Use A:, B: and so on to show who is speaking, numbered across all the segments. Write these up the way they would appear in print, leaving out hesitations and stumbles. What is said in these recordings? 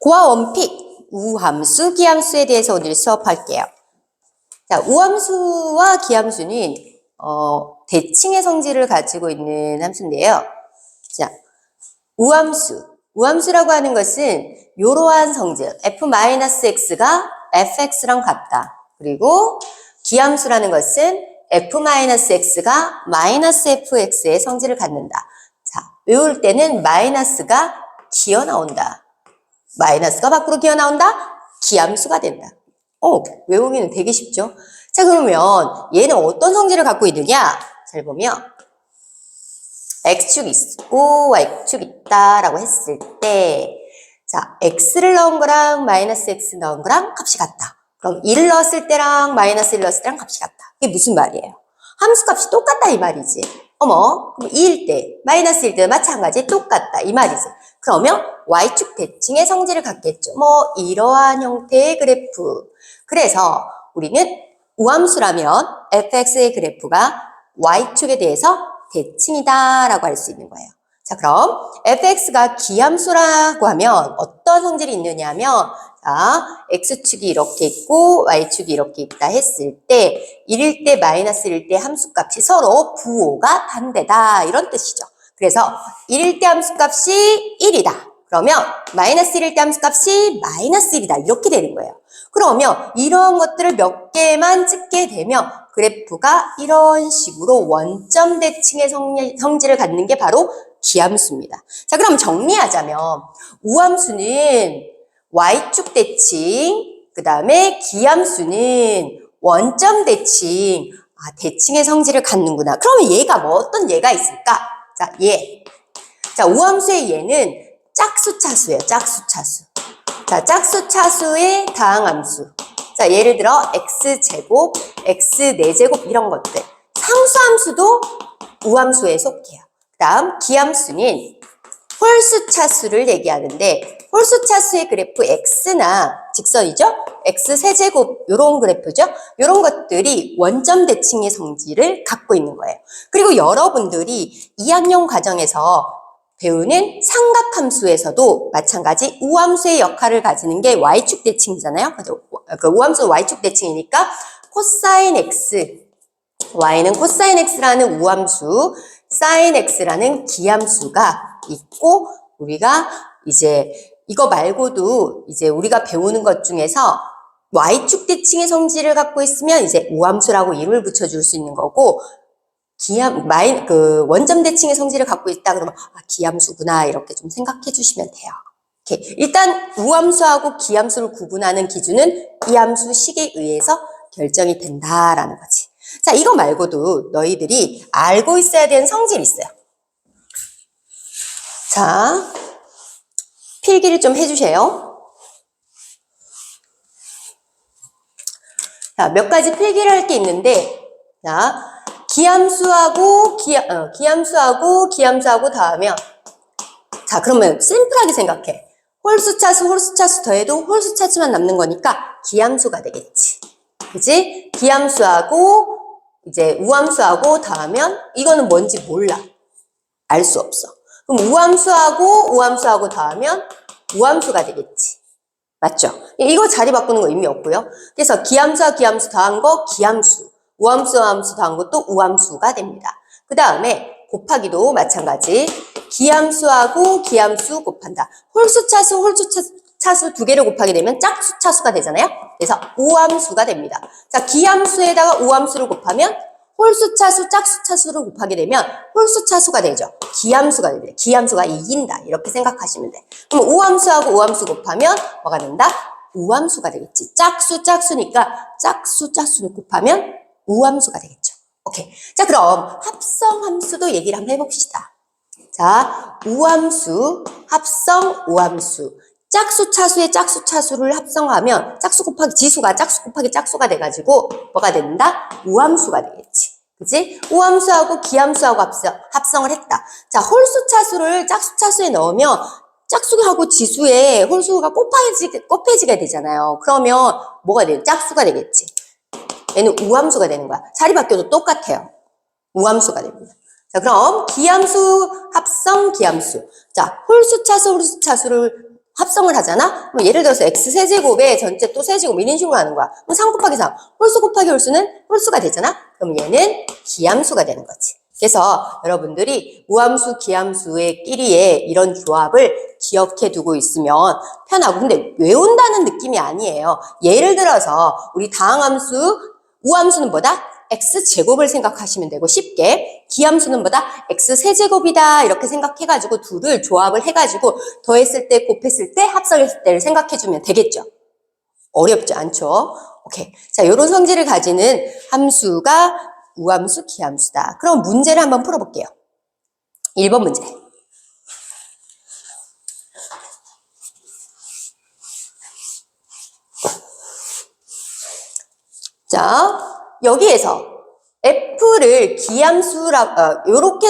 A: 고와 원픽, 우함수, 기함수에 대해서 오늘 수업할게요. 자, 우함수와 기함수는 대칭의 성질을 가지고 있는 함수인데요. 자, 우함수라고 하는 것은 이러한 성질, f-x가 fx랑 같다. 그리고 기함수라는 것은 f-x가 -fx의 성질을 갖는다. 자, 외울 때는 마이너스가 기어 나온다. 마이너스가 밖으로 기어 나온다? 기함수가 된다. 외우기는 되게 쉽죠? 자, 그러면 얘는 어떤 성질을 갖고 있느냐? 잘 보면 x축 있고 y축 있다라고 했을 때, 자, x를 넣은 거랑 마이너스 x 넣은 거랑 값이 같다. 그럼 1을 넣었을 때랑 마이너스 1 넣었을 때랑 값이 같다. 이게 무슨 말이에요? 함수 값이 똑같다 이 말이지. 그럼 2일 때, 마이너스일 때 마찬가지 똑같다 이 말이지. 그러면 y축 대칭의 성질을 갖겠죠. 이러한 형태의 그래프. 그래서 우리는 우함수라면 fx의 그래프가 y축에 대해서 대칭이다 라고 할 수 있는 거예요. 자, 그럼 fx가 기함수라고 하면 어떤 성질이 있느냐 하면, 자, x축이 이렇게 있고 y축이 이렇게 있다 했을 때 1일 때 마이너스일 때 함수값이 서로 부호가 반대다 이런 뜻이죠. 그래서 1일 때 함수값이 1이다. 그러면 마이너스 1일 때 함수값이 마이너스 1이다. 이렇게 되는 거예요. 그러면 이런 것들을 몇 개만 찍게 되면 그래프가 이런 식으로 원점 대칭의 성질을 갖는 게 바로 기함수입니다. 자, 그럼 정리하자면 우함수는 y축 대칭, 그 다음에 기함수는 원점 대칭. 대칭의 성질을 갖는구나. 그러면 얘가 어떤 얘가 있을까? 자, 자, 우함수의 얘는 짝수차수예요. 짝수차수. 자, 짝수차수의 다항함수. 자, 예를 들어 x제곱, x4제곱 이런 것들. 상수함수도 우함수에 속해요. 그 다음 기함수는 홀수차수를 얘기하는데 홀수차수의 그래프 x나 직선이죠? x3제곱 이런 그래프죠? 이런 것들이 원점 대칭의 성질을 갖고 있는 거예요. 그리고 여러분들이 2학년 과정에서 배우는 삼각함수에서도 마찬가지 우함수의 역할을 가지는 게 y축 대칭이잖아요. 그 우함수 y축 대칭이니까 코사인 x, y는 코사인 x라는 우함수, 사인 x라는 기함수가 있고, 우리가 이제 이거 말고도 이제 우리가 배우는 것 중에서 y축 대칭의 성질을 갖고 있으면 이제 우함수라고 이름을 붙여줄 수 있는 거고, 원점 대칭의 성질을 갖고 있다 그러면 기함수구나 이렇게 좀 생각해 주시면 돼요. 일단 우함수하고 기함수를 구분하는 기준은 이 함수 식에 의해서 결정이 된다라는 거지. 자, 이거 말고도 너희들이 알고 있어야 되는 성질이 있어요. 자, 필기를 좀 해주세요. 자, 몇 가지 필기를 할 게 있는데, 자, 기함수하고 기함수하고 더하면, 자, 그러면 심플하게 생각해. 홀수차수 더해도 홀수차수만 남는 거니까 기함수가 되겠지. 그지? 기함수하고 이제 우함수하고 더하면 이거는 뭔지 몰라. 알 수 없어. 그럼 우함수하고 더하면 우함수가 되겠지. 맞죠? 이거 자리 바꾸는 거 의미 없고요. 그래서 기함수와 기함수 더한 거 기함수, 우함수와 함수 더한 것도 우함수가 됩니다. 그 다음에 곱하기도 마찬가지. 기함수하고 기함수 곱한다. 홀수차수 두 개를 곱하게 되면 짝수차수가 되잖아요. 그래서 우함수가 됩니다. 자, 기함수에다가 우함수를 곱하면 홀수차수, 짝수차수를 곱하게 되면 홀수차수가 되죠. 기함수가 됩니다. 기함수가 이긴다. 이렇게 생각하시면 돼. 그럼 우함수하고 우함수 곱하면 뭐가 된다? 우함수가 되겠지. 짝수니까 짝수를 곱하면 우함수가 되겠죠. 오케이. 자, 그럼 합성함수도 얘기를 한번 해봅시다. 자, 우함수, 합성, 우함수. 짝수차수의 짝수차수를 합성하면 짝수 곱하기 지수가 짝수 곱하기 짝수가 돼가지고 뭐가 된다? 우함수가 되겠지. 그치? 우함수하고 기함수하고 합성을 했다. 자, 홀수차수를 짝수차수에 넣으면 짝수하고 지수에 홀수가 곱해지게 되잖아요. 그러면 뭐가 돼요? 짝수가 되겠지. 얘는 우함수가 되는 거야. 자리 바뀌어도 똑같아요. 우함수가 됩니다. 자, 그럼 기함수, 합성, 기함수. 자, 홀수차수를 합성을 하잖아? 그럼 예를 들어서 x 세제곱에 전체 또 세제곱 이런 식으로 하는 거야. 그럼 3 곱하기 3. 홀수 곱하기 홀수는 홀수가 되잖아? 그럼 얘는 기함수가 되는 거지. 그래서 여러분들이 우함수, 기함수의 끼리의 이런 조합을 기억해 두고 있으면 편하고. 근데 외운다는 느낌이 아니에요. 예를 들어서 우리 다항함수, 우함수는 뭐다? x제곱을 생각하시면 되고 쉽게 기함수는 뭐다? x세제곱이다 이렇게 생각해가지고 둘을 조합을 해가지고 더했을 때 곱했을 때 합성했을 때를 생각해주면 되겠죠. 어렵지 않죠? 오케이. 자, 이런 성질을 가지는 함수가 우함수, 기함수다. 그럼 문제를 한번 풀어볼게요. 1번 문제. 자, 여기에서 f를 기함수라고, 요렇게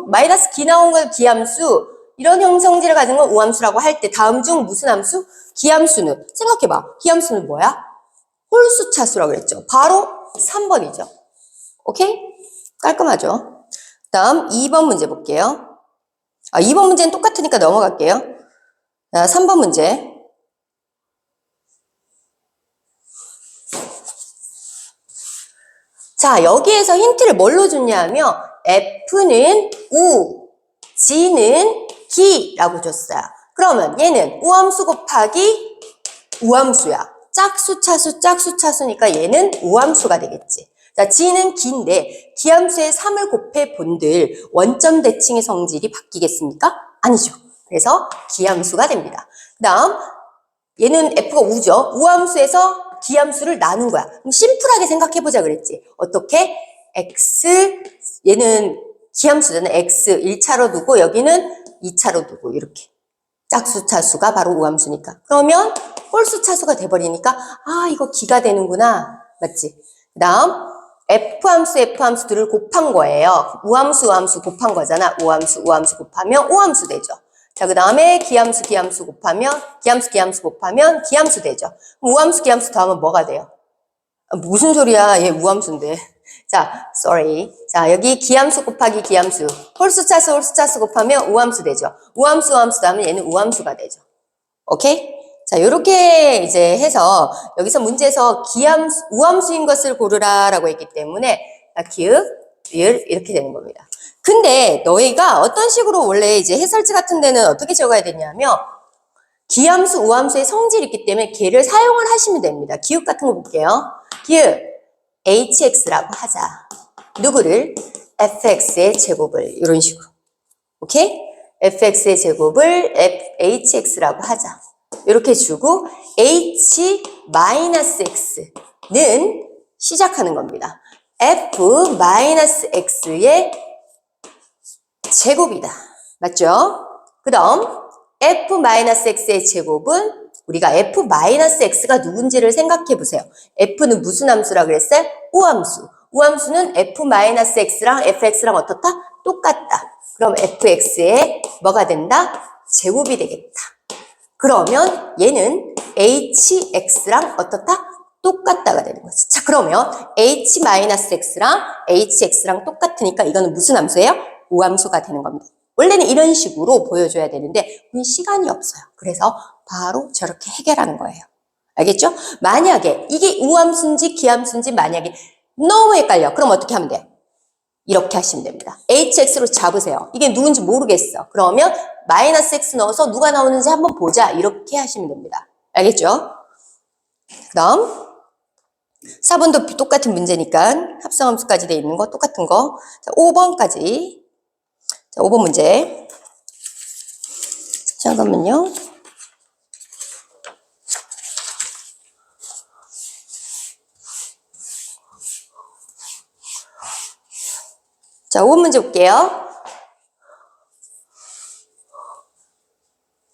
A: 마이너스 기 나온 걸 기함수, 이런 형성질을 가진 걸 우함수라고 할 때 다음 중 무슨 함수? 기함수는, 생각해봐. 기함수는 뭐야? 홀수 차수라고 그랬죠. 바로 3번이죠. 오케이? 깔끔하죠? 다음 2번 문제 볼게요. 2번 문제는 똑같으니까 넘어갈게요. 자, 3번 문제. 자, 여기에서 힌트를 뭘로 줬냐면 F는 우, G는 기라고 줬어요. 그러면 얘는 우함수 곱하기 우함수야. 짝수, 차수, 짝수, 차수니까 얘는 우함수가 되겠지. 자, G는 기인데 기함수에 3을 곱해 본들 원점 대칭의 성질이 바뀌겠습니까? 아니죠. 그래서 기함수가 됩니다. 그 다음 얘는 F가 우죠. 우함수에서 기함수를 나눈 거야. 그럼 심플하게 생각해보자 그랬지. 어떻게? X, 얘는 기함수잖아. X 1차로 두고 여기는 2차로 두고 이렇게. 짝수, 차수가 바로 우함수니까. 그러면 홀수, 차수가 돼버리니까 아 이거 기가 되는구나. 맞지? 그 다음 F함수, F함수들을 곱한 거예요. 우함수, 우함수 곱한 거잖아. 우함수, 우함수 곱하면 우함수 되죠. 자, 그 다음에 기함수, 기함수 곱하면, 기함수, 기함수 곱하면 기함수 되죠. 우함수, 기함수 더하면 뭐가 돼요? 무슨 소리야? 얘 우함수인데. 자, sorry. 자, 여기 기함수 곱하기 기함수. 홀수, 차수, 홀수, 차수 곱하면 우함수 되죠. 우함수, 우함수 더하면 얘는 우함수가 되죠. 오케이? 자, 요렇게 이제 해서 여기서 문제에서 우함수인 것을 고르라 라고 했기 때문에 기읍, 리을 이렇게 되는 겁니다. 근데 너희가 어떤 식으로 원래 이제 해설지 같은 데는 어떻게 적어야 되냐면 기함수, 우함수의 성질이 있기 때문에 걔를 사용을 하시면 됩니다. 기읍 같은 거 볼게요. 기읍 hx라고 하자. 누구를? fx의 제곱을 이런 식으로. 오케이? fx의 제곱을 hx라고 하자. 이렇게 주고 h-x는 시작하는 겁니다. f-x의 제곱이다. 맞죠? 그 다음 f-x의 제곱은 우리가 f-x가 누군지를 생각해 보세요. f는 무슨 함수라 그랬어요? 우함수. 우함수는 f-x랑 fx랑 어떻다? 똑같다. 그럼 fx의 뭐가 된다? 제곱이 되겠다. 그러면 얘는 hx랑 어떻다? 똑같다가 되는 거지. 자, 그러면 h-x랑 hx랑 똑같으니까 이거는 무슨 함수예요? 우함수가 되는 겁니다. 원래는 이런 식으로 보여줘야 되는데 우린 시간이 없어요. 그래서 바로 저렇게 해결하는 거예요. 알겠죠? 만약에 이게 우함수인지 기함수인지 만약에 너무 헷갈려. 그럼 어떻게 하면 돼요? 이렇게 하시면 됩니다. hx로 잡으세요. 이게 누군지 모르겠어. 그러면 마이너스 x 넣어서 누가 나오는지 한번 보자. 이렇게 하시면 됩니다. 알겠죠? 그 다음 4번도 똑같은 문제니까 합성함수까지 돼 있는 거 똑같은 거. 자, 5번까지. 자, 5번 문제. 잠깐만요. 자, 5번 문제 볼게요.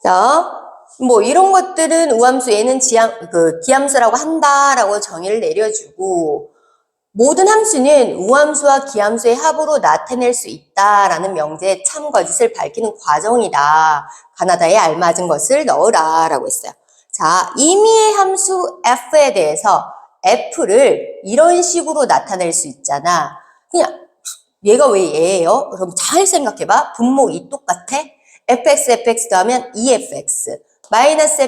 A: 자, 뭐 이런 것들은 우함수 얘는 기함수라고 한다라고 정의를 내려주고 모든 함수는 우함수와 기함수의 합으로 나타낼 수 있다라는 명제의 참 거짓을 밝히는 과정이다. 가나다에 알맞은 것을 넣으라 라고 했어요. 자, 임의의 함수 f에 대해서 f를 이런 식으로 나타낼 수 있잖아. 그냥 얘가 왜 얘예요? 그럼 잘 생각해봐. 분모 2 똑같아? fx, fx 더하면 2fx. 마이너스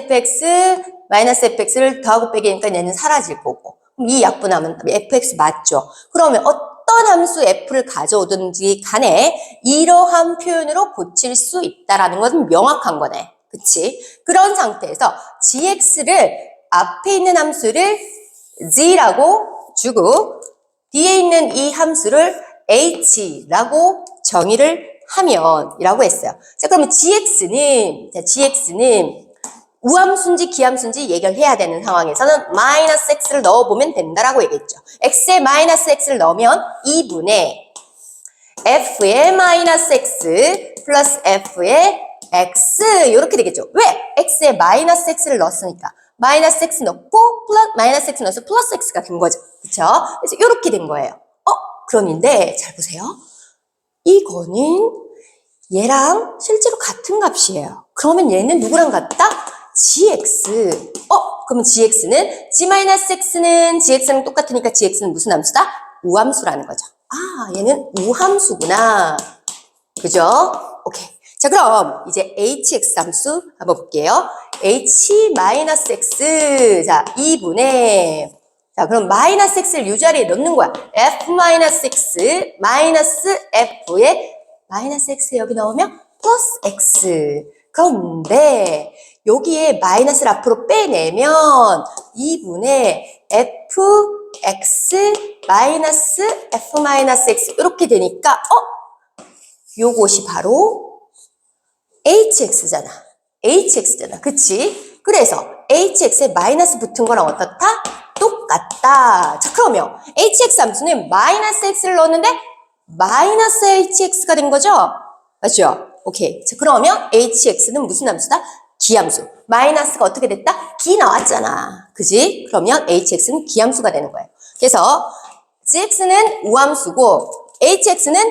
A: fx를 더하고 빼기니까 얘는 사라질 거고. 그럼 이 약분하면 fx 맞죠? 그러면 어떤 함수 f를 가져오든지 간에 이러한 표현으로 고칠 수 있다라는 것은 명확한 거네. 그치? 그런 상태에서 gx를 앞에 있는 함수를 g라고 주고 뒤에 있는 이 함수를 h라고 정의를 하면 이라고 했어요. 자, 그러면 gx는 우함수인지 기함수인지 예견해야 되는 상황에서는 마이너스 x를 넣어보면 된다라고 얘기했죠. x에 마이너스 x를 넣으면 2분의 f의 마이너스 x 플러스 f의 x 이렇게 되겠죠. 왜? x에 마이너스 x를 넣었으니까 마이너스 x 넣고 마이너스 x 넣어서 플러스 x가 된 거죠. 그쵸? 그래서 이렇게 된 거예요. 그런데 잘 보세요. 이거는 얘랑 실제로 같은 값이에요. 그러면 얘는 누구랑 같다? gx. 그러면 gx는 g-x는 gx랑 똑같으니까 gx는 무슨 함수다? 우함수라는 거죠. 얘는 우함수구나. 그죠? 오케이. 자, 그럼 이제 hx 함수 한번 볼게요. h-x. 자, 2분의. 자, 그럼 마이너스 x를 이 자리에 넣는 거야. f-x 마이너스 f에 마이너스 x 여기 넣으면 플러스 x. 그런데 여기에 마이너스를 앞으로 빼내면 2분의 fx 마이너스 f 마이너스 x 이렇게 되니까 요것이 바로 hx잖아. hx잖아. 그치? 그래서 hx에 마이너스 붙은 거랑 어떻다? 똑같다. 자, 그러면 hx 함수는 마이너스 x를 넣었는데 마이너스 hx가 된 거죠? 맞죠? 오케이. 자, 그러면 hx는 무슨 함수다? 기함수. 마이너스가 어떻게 됐다? 기 나왔잖아. 그지? 그러면 hx는 기함수가 되는 거예요. 그래서 gx는 우함수고 hx는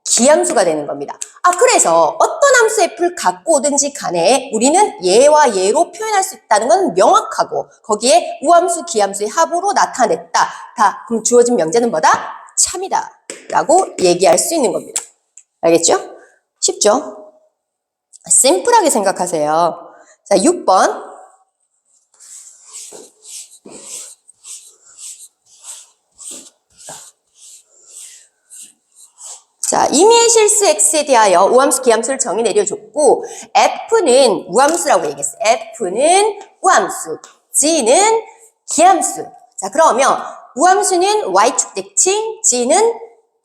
A: 기함수가 되는 겁니다. 그래서 어떤 함수 f를 갖고 오든지 간에 우리는 얘와 얘로 표현할 수 있다는 건 명확하고 거기에 우함수, 기함수의 합으로 나타냈다. 그럼 주어진 명제는 뭐다? 참이다. 라고 얘기할 수 있는 겁니다. 알겠죠? 쉽죠? 심플하게 생각하세요. 자, 6번. 자, 임의의 실수 x에 대하여 우함수, 기함수를 정의 내려줬고 f는 우함수라고 얘기했어요. f는 우함수, g는 기함수. 자, 그러면 우함수는 y축 대칭, g는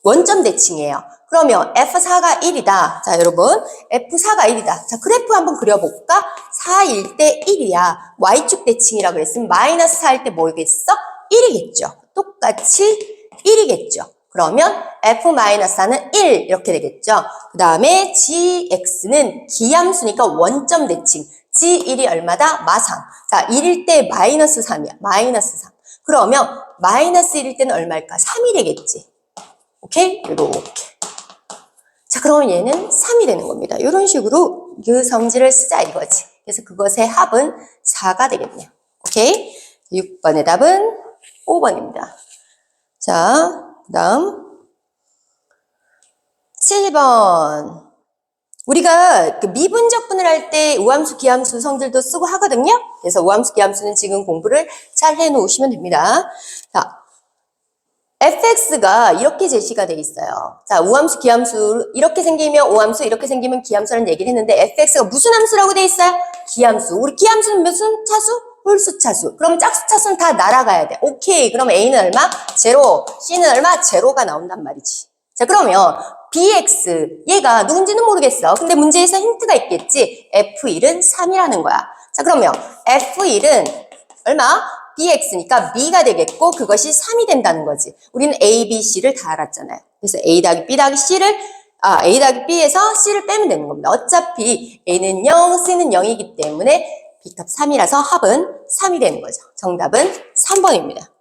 A: 원점 대칭이에요. 그러면 f4가 1이다. 자, 여러분 f4가 1이다. 자, 그래프 한번 그려볼까? 4일 때 1이야. y축 대칭이라고 그랬으면 마이너스 4일 때 뭐겠어? 1이겠죠. 똑같이 1이겠죠. 그러면 f-4는 1 이렇게 되겠죠. 그 다음에 gx는 기함수니까 원점 대칭. g1이 얼마다? 마상. 자, 1일 때 마이너스 3이야. 마이너스 3. 그러면 마이너스 1일 때는 얼마일까? 3이 되겠지. 오케이? 이렇게. 자, 그러면 얘는 3이 되는 겁니다. 이런 식으로 그 성질을 쓰자 이거지. 그래서 그것의 합은 4가 되겠네요. 오케이? 6번의 답은 5번입니다. 자, 그 다음 7번. 우리가 그 미분적분을 할 때 우함수, 기함수 성질도 쓰고 하거든요. 그래서 우함수, 기함수는 지금 공부를 잘 해놓으시면 됩니다. 자, fx가 이렇게 제시가 돼 있어요. 자, 우함수, 기함수 이렇게 생기면 우함수, 이렇게 생기면 기함수라는 얘기를 했는데 fx가 무슨 함수라고 돼 있어요? 기함수. 우리 기함수는 무슨 차수? 홀수 차수. 그럼 짝수 차수는 다 날아가야 돼. 오케이. 그럼 a는 얼마? 0. c는 얼마? 0가 나온단 말이지. 자, 그러면 bx 얘가 누군지는 모르겠어. 근데 문제에서 힌트가 있겠지. f1은 3이라는 거야. 자, 그러면 f1은 얼마? bx니까 b가 되겠고 그것이 3이 된다는 거지. 우리는 a, b, c를 다 알았잖아요. 그래서 a 더하기 b 더하기 c를 a 더하기 b에서 c를 빼면 되는 겁니다. 어차피 a는 0, c는 0이기 때문에 b값 3이라서 합은 3이 되는 거죠. 정답은 3번입니다.